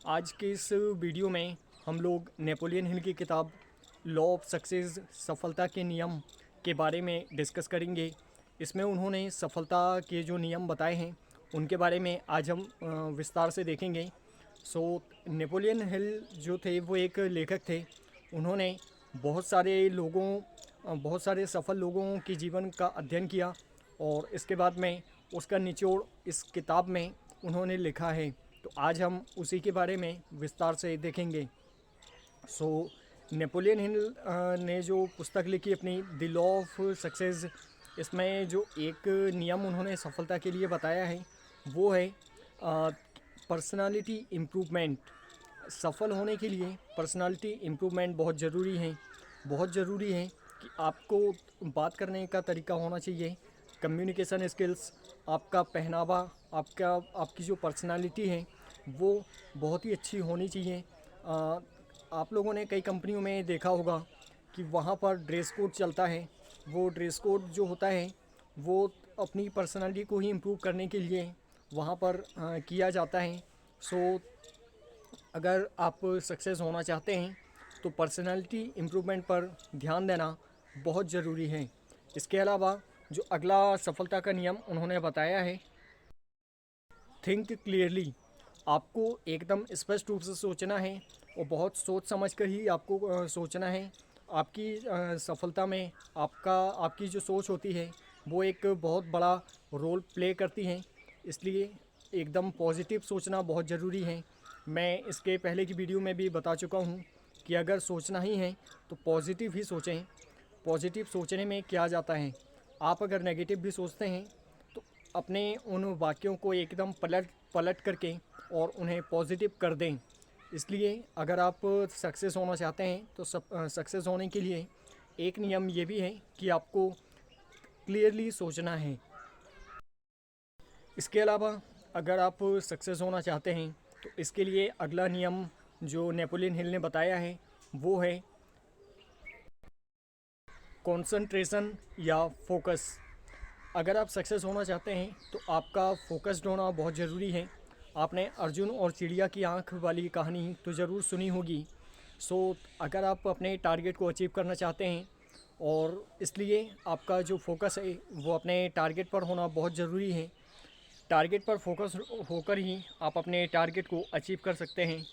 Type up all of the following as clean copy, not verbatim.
आज के इस वीडियो में हम लोग नेपोलियन हिल की किताब लॉ ऑफ सक्सेस सफलता के नियम के बारे में डिस्कस करेंगे। इसमें उन्होंने सफलता के जो नियम बताए हैं उनके बारे में आज हम विस्तार से देखेंगे। नेपोलियन हिल जो थे वो एक लेखक थे। उन्होंने बहुत सारे सफल लोगों के जीवन का अध्ययन किया और इसके बाद में उसका निचोड़ इस किताब में उन्होंने लिखा है। तो आज हम उसी के बारे में विस्तार से देखेंगे। नेपोलियन हिल ने जो पुस्तक लिखी अपनी द लॉ ऑफ सक्सेस, इसमें जो एक नियम उन्होंने सफलता के लिए बताया है वो है पर्सनालिटी इम्प्रूवमेंट। सफल होने के लिए पर्सनालिटी इम्प्रूवमेंट बहुत ज़रूरी है। बहुत ज़रूरी है कि आपको बात करने का तरीका होना चाहिए, कम्युनिकेशन स्किल्स, आपका पहनावा, आपकी जो पर्सनालिटी है वो बहुत ही अच्छी होनी चाहिए। आप लोगों ने कई कंपनियों में देखा होगा कि वहाँ पर ड्रेस कोड चलता है। वो ड्रेस कोड जो होता है वो अपनी पर्सनालिटी को ही इम्प्रूव करने के लिए वहाँ पर किया जाता है। अगर आप सक्सेस होना चाहते हैं तो पर्सनालिटी इम्प्रूवमेंट पर ध्यान देना बहुत ज़रूरी है। इसके अलावा जो अगला सफलता का नियम उन्होंने बताया है, थिंक क्लियरली। आपको एकदम स्पष्ट रूप से सोचना है और बहुत सोच समझ कर ही आपको सोचना है। आपकी सफलता में आपकी जो सोच होती है वो एक बहुत बड़ा रोल प्ले करती है। इसलिए एकदम पॉजिटिव सोचना बहुत ज़रूरी है। मैं इसके पहले की वीडियो में भी बता चुका हूँ कि अगर सोचना ही है तो पॉजिटिव ही सोचें। पॉजिटिव सोचने में क्या जाता है, आप अगर नेगेटिव भी सोचते हैं तो अपने उन वाक्यों को एकदम पलट करके और उन्हें पॉजिटिव कर दें। इसलिए अगर आप सक्सेस होना चाहते हैं तो सक्सेस होने के लिए एक नियम ये भी है कि आपको क्लियरली सोचना है। इसके अलावा अगर आप सक्सेस होना चाहते हैं तो इसके लिए अगला नियम जो नेपोलियन हिल ने बताया है वो है कंसंट्रेशन या फोकस। अगर आप सक्सेस होना चाहते हैं तो आपका फोकस्ड होना बहुत ज़रूरी है। आपने अर्जुन और चिड़िया की आंख वाली कहानी तो ज़रूर सुनी होगी। अगर आप अपने टारगेट को अचीव करना चाहते हैं और इसलिए आपका जो फोकस है वो अपने टारगेट पर होना बहुत ज़रूरी है। टारगेट पर फोकस होकर ही आप अपने टारगेट को अचीव कर सकते हैं।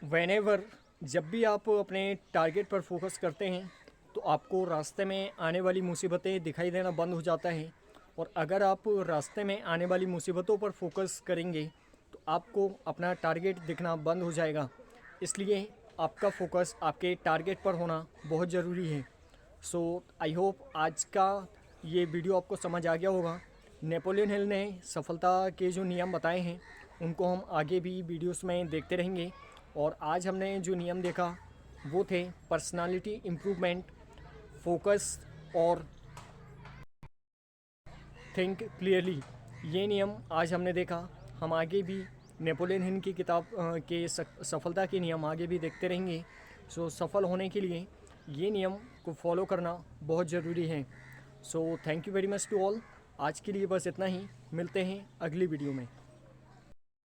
व्हेनेवर, जब भी आप अपने टारगेट पर फोकस करते हैं तो आपको रास्ते में आने वाली मुसीबतें दिखाई देना बंद हो जाता है। और अगर आप रास्ते में आने वाली मुसीबतों पर फोकस करेंगे तो आपको अपना टारगेट दिखना बंद हो जाएगा। इसलिए आपका फोकस आपके टारगेट पर होना बहुत ज़रूरी है। आई होप आज का ये वीडियो आपको समझ आ गया होगा। नेपोलियन हिल ने सफलता के जो नियम बताए हैं उनको हम आगे भी वीडियोस में देखते रहेंगे। और आज हमने जो नियम देखा वो थे पर्सनालिटी इम्प्रूवमेंट, फोकस और थिंक क्लियरली। ये नियम आज हमने देखा। हम आगे भी नेपोलियन हिल की किताब के सफलता के नियम आगे भी देखते रहेंगे। सफल होने के लिए ये नियम को फॉलो करना बहुत ज़रूरी है। Thank you very much to all. आज के लिए बस इतना ही। मिलते हैं अगली वीडियो में।